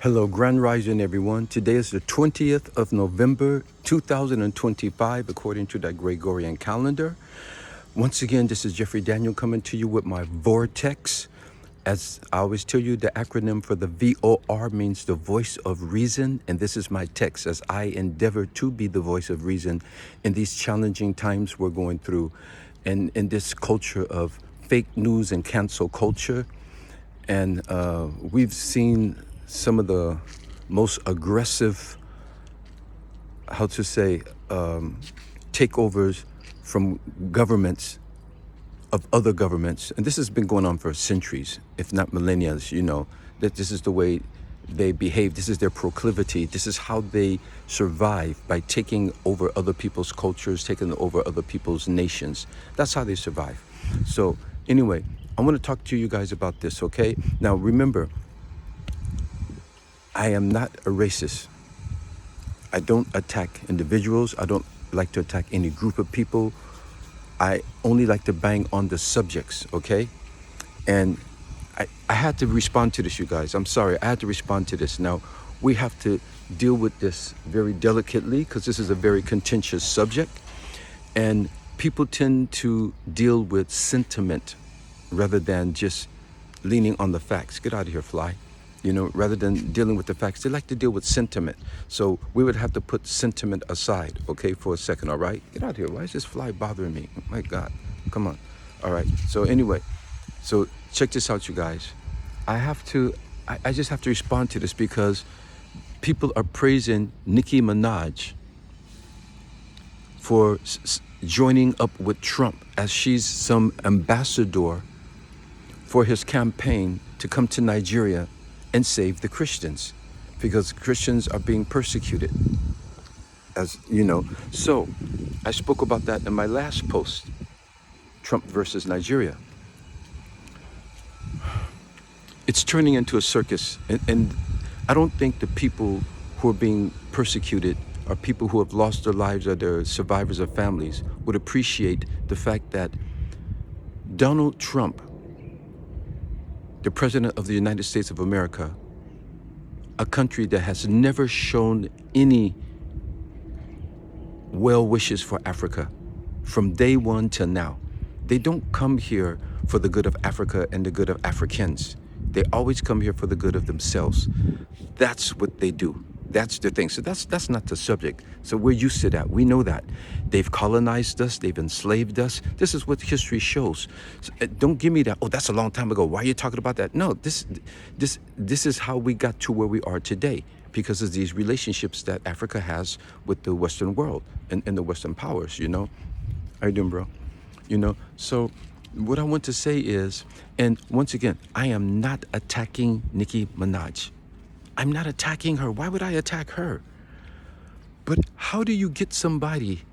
Hello, Grand Rising, everyone. Today is the 20th of November, 2025, according to that Gregorian calendar. Once again, this is Jeffrey Daniel coming to you with my VORtext. As I always tell you, the acronym for the VOR means the voice of reason. And this is my text as I endeavor to be the voice of reason in these challenging times we're going through. And in this culture of fake news and cancel culture. And we've seen some of the most aggressive, takeovers from governments of other governments. And this has been going on for centuries, if not millennia. You know, that this is the way they behave. This is their proclivity. This is how they survive, by taking over other people's cultures, taking over other people's nations. That's how they survive. So anyway, I want to talk to you guys about this, okay? Now, remember, I am not a racist. I don't attack individuals. I don't like to attack any group of people. I only like to bang on the subjects, okay? And I had to respond to this, you guys. I'm sorry, I had to respond to this. Now, we have to deal with this very delicately because this is a very contentious subject. And people tend to deal with sentiment rather than just leaning on the facts. Get out of here, fly. You know, rather than dealing with the facts, they like to deal with sentiment. So we would have to put sentiment aside, okay, for a second, all right? Get out of here. Why is this fly bothering me? Oh my God, come on. All right, so anyway, so check this out, you guys. I just have to respond to this because people are praising Nicki Minaj for joining up with Trump as she's some ambassador for his campaign to come to Nigeria and save the Christians, because Christians are being persecuted, as you know. So I spoke about that in my last post, Trump versus Nigeria. It's turning into a circus, and I don't think the people who are being persecuted or people who have lost their lives or they're survivors of families would appreciate the fact that Donald Trump, the President of the United States of America, a country that has never shown any well wishes for Africa from day one till now. They don't come here for the good of Africa and the good of Africans. They always come here for the good of themselves. That's what they do. That's their thing. So that's not the subject. So we're used to that. We know that. They've colonized us. They've enslaved us. This is what history shows. So, don't give me that, oh, that's a long time ago. Why are you talking about that? No, this is how we got to where we are today, because of these relationships that Africa has with the Western world and the Western powers, you know. How you doing, bro? You know, so what I want to say is, and once again, I am not attacking Nicki Minaj. I'm not attacking her. Why would I attack her? But how do you get somebody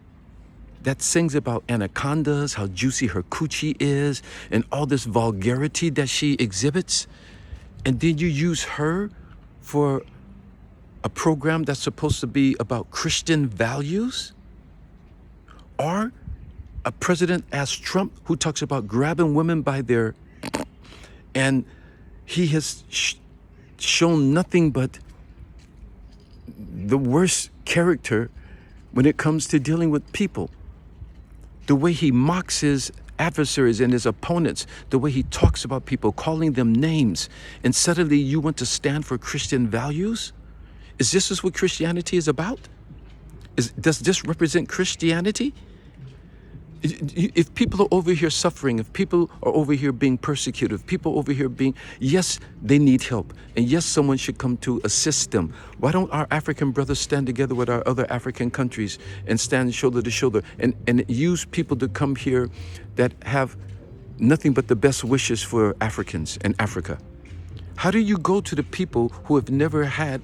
that sings about anacondas, how juicy her coochie is, and all this vulgarity that she exhibits, and then you use her for a program that's supposed to be about Christian values? Or a president as Trump, who talks about grabbing women by their... and he has shown nothing but the worst character when it comes to dealing with people. The way he mocks his adversaries and his opponents, the way he talks about people, calling them names, and suddenly you want to stand for Christian values? Is this what Christianity is about? Does this represent Christianity? If people are over here suffering, if people are over here being persecuted, if people over here being, yes, they need help. And yes, someone should come to assist them. Why don't our African brothers stand together with our other African countries and stand shoulder to shoulder and use people to come here that have nothing but the best wishes for Africans and Africa? How do you go to the people who have never had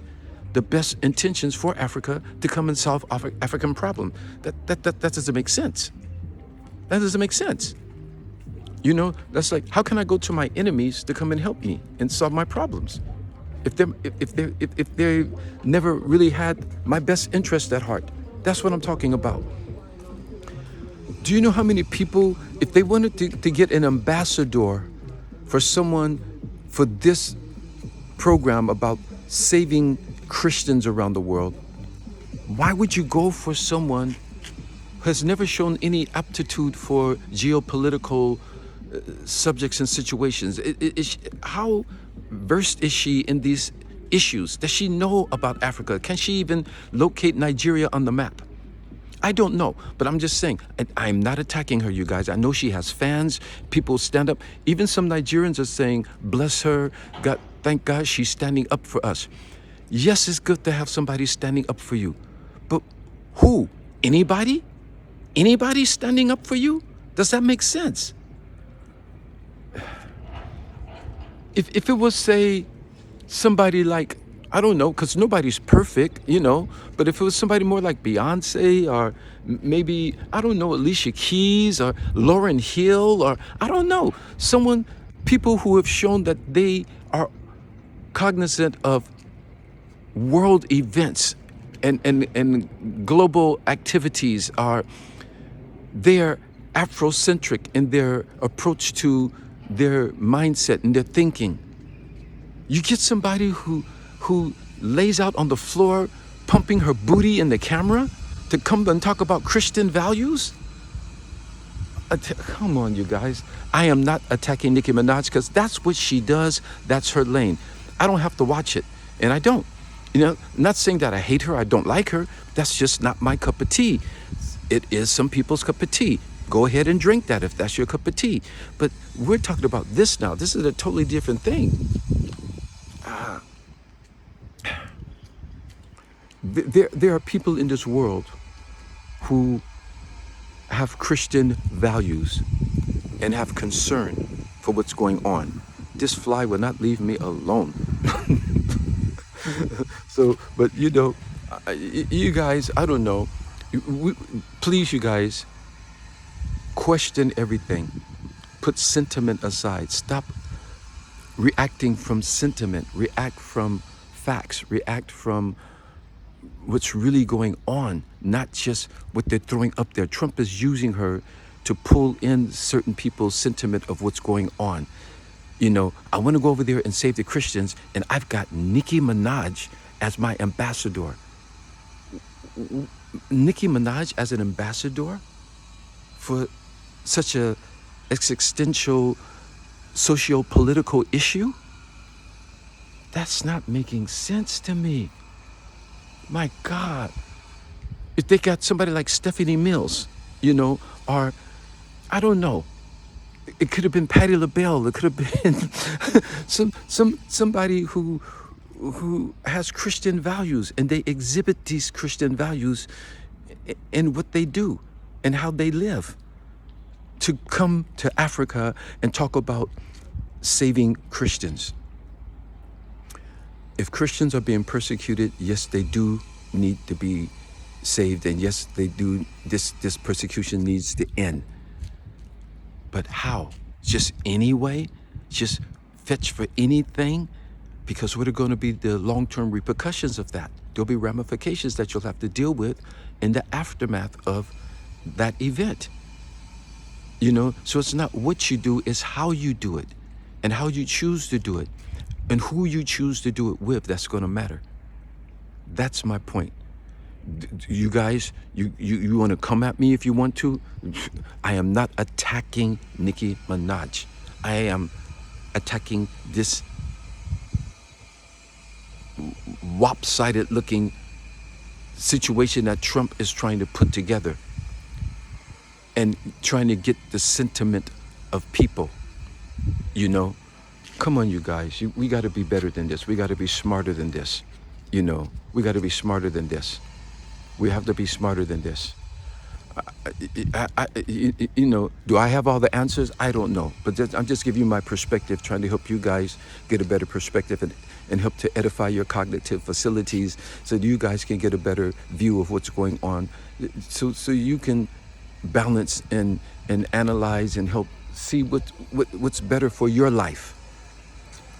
the best intentions for Africa to come and solve African problem? That doesn't make sense. That doesn't make sense. You know, that's like, how can I go to my enemies to come and help me and solve my problems? If they never really had my best interest at heart. That's what I'm talking about. Do you know how many people, if they wanted to get an ambassador for someone, for this program about saving Christians around the world, why would you go for someone who has never shown any aptitude for geopolitical subjects and situations? How versed is she in these issues? Does she know about Africa? Can she even locate Nigeria on the map? I don't know, but I'm just saying, and I'm not attacking her, you guys. I know she has fans, people stand up. Even some Nigerians are saying, bless her, God, thank God she's standing up for us. Yes, it's good to have somebody standing up for you, but who? Anybody? Anybody standing up for you? Does that make sense? If it was, say, somebody like, I don't know, because nobody's perfect, but if it was somebody more like Beyonce or maybe, I don't know, Alicia Keys or Lauryn Hill or, I don't know, people who have shown that they are cognizant of world events and global activities, they're Afrocentric in their approach to their mindset and their thinking. You get somebody who lays out on the floor pumping her booty in the camera to come and talk about Christian values? Come on, you guys. I am not attacking Nicki Minaj because that's what she does. That's her lane. I don't have to watch it, and I don't. Not saying that I hate her, I don't like her. That's just not my cup of tea. It is some people's cup of tea. Go ahead and drink that if that's your cup of tea. But we're talking about this now. This is a totally different thing. There are people in this world who have Christian values and have concern for what's going on. This fly will not leave me alone. So, but you guys, I don't know. Please, you guys, question everything. Put sentiment aside. Stop reacting from sentiment. React from facts. React from what's really going on, not just what they're throwing up there. Trump is using her to pull in certain people's sentiment of what's going on. I want to go over there and save the Christians, and I've got Nicki Minaj as my ambassador. Nicki Minaj as an ambassador for such a existential socio-political issue? That's not making sense to me. My God. If they got somebody like Stephanie Mills, or I don't know. It could have been Patti LaBelle. It could have been somebody who has Christian values, and they exhibit these Christian values in what they do and how they live. To come to Africa and talk about saving Christians. If Christians are being persecuted, yes, they do need to be saved, and yes, they do. This persecution needs to end. But how? Just any way? Just fetch for anything? Because what are going to be the long-term repercussions of that? There'll be ramifications that you'll have to deal with in the aftermath of that event. So it's not what you do, it's how you do it and how you choose to do it and who you choose to do it with that's going to matter. That's my point. You guys, you want to come at me if you want to. I am not attacking Nicki Minaj. I am attacking this lopsided looking situation that Trump is trying to put together and trying to get the sentiment of people. Come on, you guys. We got to be better than this. We got to be smarter than this. We got to be smarter than this. We have to be smarter than this. Do I have all the answers? I don't know. But I'm just giving you my perspective, trying to help you guys get a better perspective and help to edify your cognitive facilities so that you guys can get a better view of what's going on. So you can balance and analyze and help see what's better for your life.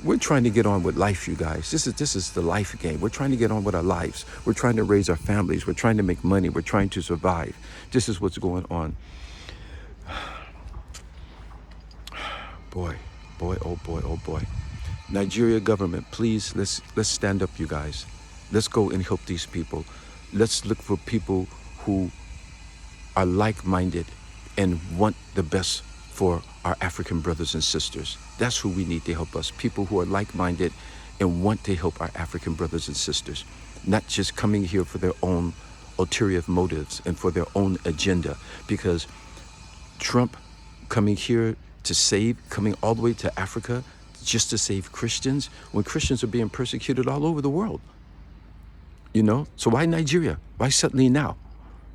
We're trying to get on with life, you guys. This is the life game. We're trying to get on with our lives. We're trying to raise our families. We're trying to make money. We're trying to survive. This is what's going on. Boy, oh boy, oh boy. Nigeria government, please, let's stand up, you guys. Let's go and help these people. Let's look for people who are like-minded and want the best for our African brothers and sisters. That's who we need to help us. People who are like-minded and want to help our African brothers and sisters, not just coming here for their own ulterior motives and for their own agenda. Because Trump coming here to save, coming all the way to Africa just to save Christians, when Christians are being persecuted all over the world. You know, so why Nigeria? Why suddenly now?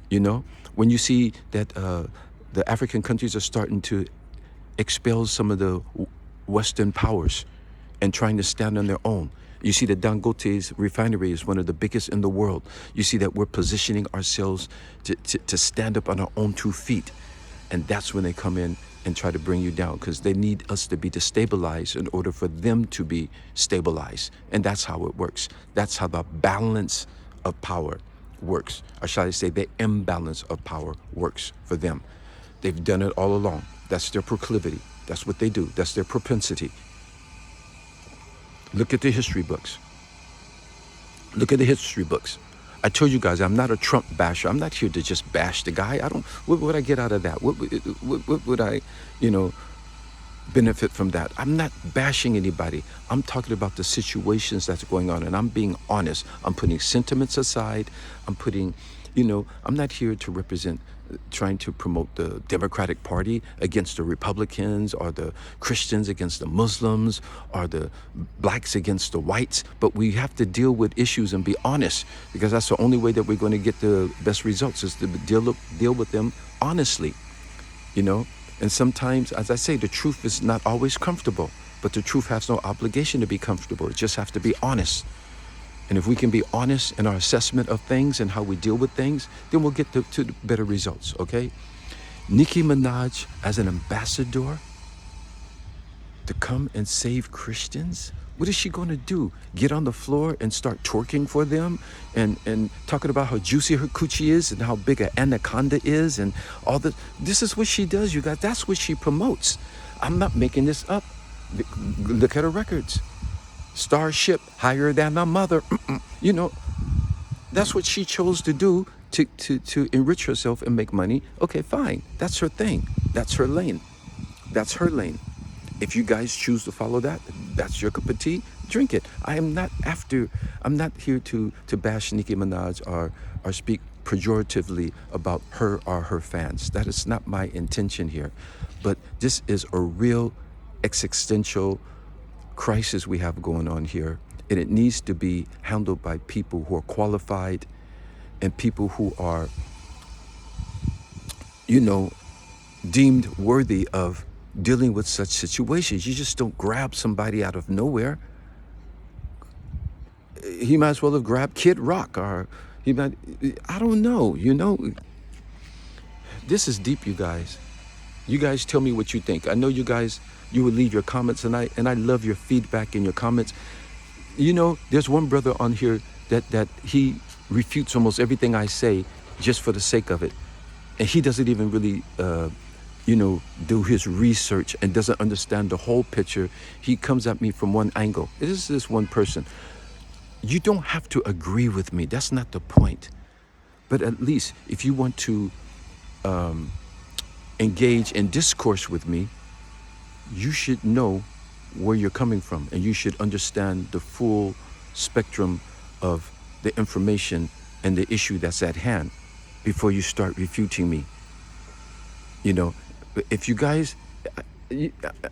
You know, when you see that the African countries are starting to expel some of the Western powers and trying to stand on their own. You see that Dangote's refinery is one of the biggest in the world. You see that we're positioning ourselves to stand up on our own 2 feet. And that's when they come in and try to bring you down, because they need us to be destabilized in order for them to be stabilized. And that's how it works. That's how the balance of power works. Or shall I say the imbalance of power works for them. They've done it all along. That's their proclivity. That's what they do. That's their propensity. Look at the history books. Look at the history books. I told you guys, I'm not a Trump basher. I'm not here to just bash the guy. What would I get out of that? What would I, benefit from that? I'm not bashing anybody. I'm talking about the situations that's going on, and I'm being honest. I'm putting sentiments aside. I'm not here to represent, trying to promote the Democratic Party against the Republicans, or the Christians against the Muslims, or the blacks against the whites. But we have to deal with issues and be honest, because that's the only way that we're going to get the best results, is to deal with them honestly, And sometimes, as I say, the truth is not always comfortable, but the truth has no obligation to be comfortable. It just has to be honest. And if we can be honest in our assessment of things and how we deal with things, then we'll get to better results, okay? Nicki Minaj as an ambassador to come and save Christians? What is she going to do? Get on the floor and start twerking for them and talking about how juicy her coochie is and how big an anaconda is and all this? This is what she does, you guys. That's what she promotes. I'm not making this up. Look at her records. Starship, higher than my mother. That's what she chose to do to enrich herself and make money. Okay, fine. That's her thing. That's her lane. That's her lane. If you guys choose to follow that, that's your cup of tea, drink it. I'm not here to bash Nicki Minaj or speak pejoratively about her or her fans. That is not my intention here. But this is a real existential crisis we have going on here, and it needs to be handled by people who are qualified and people who are, deemed worthy of dealing with such situations. You just don't grab somebody out of nowhere. He might as well have grabbed Kid Rock, or I don't know, This is deep, you guys. You guys tell me what you think. I know you guys, you will leave your comments, and I love your feedback and your comments. There's one brother on here that he refutes almost everything I say just for the sake of it. And he doesn't even really, do his research and doesn't understand the whole picture. He comes at me from one angle. It is this one person. You don't have to agree with me. That's not the point. But at least if you want to engage in discourse with me, you should know where you're coming from, and you should understand the full spectrum of the information and the issue that's at hand before you start refuting me. If you guys,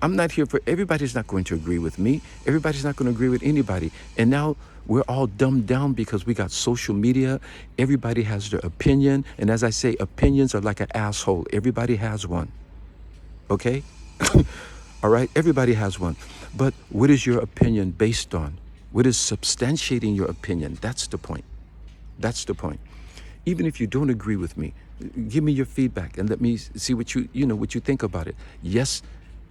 I'm not here for, everybody's not going to agree with me. Everybody's not going to agree with anybody. And now we're all dumbed down because we got social media. Everybody has their opinion. And as I say, opinions are like an asshole. Everybody has one. Okay? All right? Everybody has one. But what is your opinion based on? What is substantiating your opinion? That's the point. That's the point. Even if you don't agree with me, give me your feedback and let me see what what you think about it. Yes,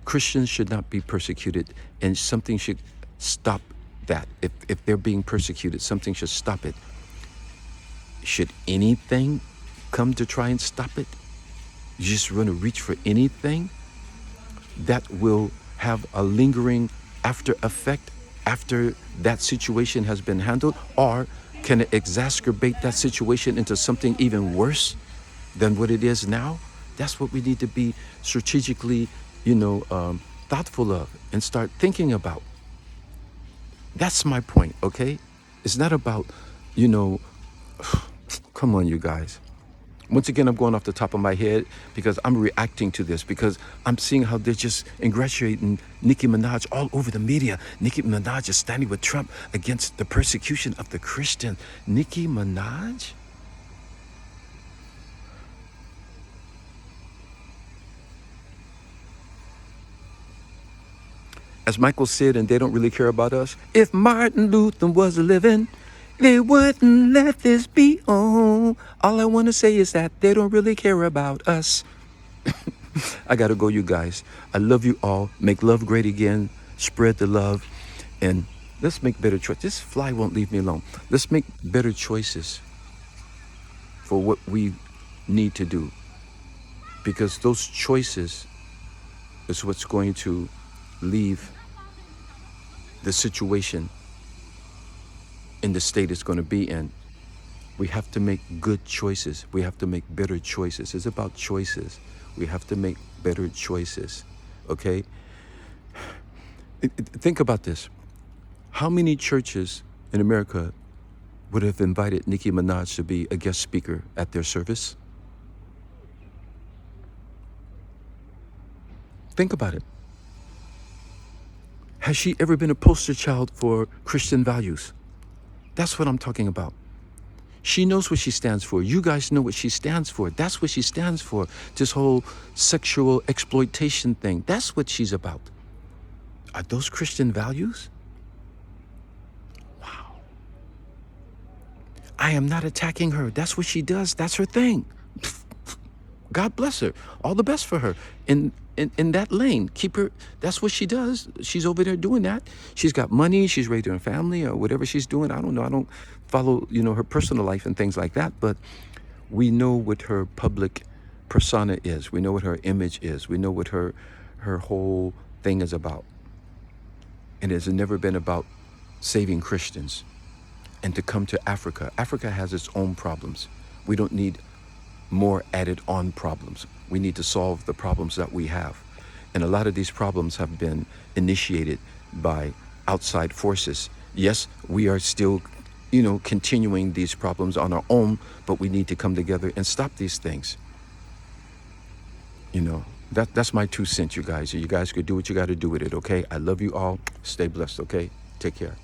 Christians should not be persecuted, and something should stop that. If they're being persecuted, something should stop it. Should anything come to try and stop it? You just want to reach for anything that will have a lingering after effect after that situation has been handled? Or can it exacerbate that situation into something even worse than what it is now? That's what we need to be strategically, thoughtful of and start thinking about. That's my point, okay? It's not about, you know, come on, you guys. Once again, I'm going off the top of my head because I'm reacting to this because I'm seeing how they're just ingratiating Nicki Minaj all over the media. Nicki Minaj is standing with Trump against the persecution of the Christian. Nicki Minaj? As Michael said, and they don't really care about us. If Martin Luther was living, they wouldn't let this be on. All I want to say is that they don't really care about us. I gotta go, you guys. I love you all. Make love great again. Spread the love. And let's make better choices. This fly won't leave me alone. Let's make better choices for what we need to do. Because those choices is what's going to leave the situation in the state it's going to be in. We have to make good choices. We have to make better choices. It's about choices. We have to make better choices. Okay? Think about this. How many churches in America would have invited Nicki Minaj to be a guest speaker at their service? Think about it. Has she ever been a poster child for Christian values? That's what I'm talking about. She knows what she stands for. You guys know what she stands for. That's what she stands for. This whole sexual exploitation thing. That's what she's about. Are those Christian values? Wow. I am not attacking her. That's what she does. That's her thing. God bless her. All the best for her. In that lane, keep her. That's what she does. She's over there doing that. She's got money. She's raising her family or whatever she's doing. I don't know. I don't follow, her personal life and things like that. But we know what her public persona is. We know what her image is. We know what her whole thing is about. And it has never been about saving Christians. And to come to Africa. Africa has its own problems. We don't need more added on problems. We need to solve the problems that we have. And a lot of these problems have been initiated by outside forces. Yes, we are still, continuing these problems on our own, but we need to come together and stop these things. That's my 2 cents, you guys. You guys could do what you got to do with it, okay? I love you all. Stay blessed, okay? Take care.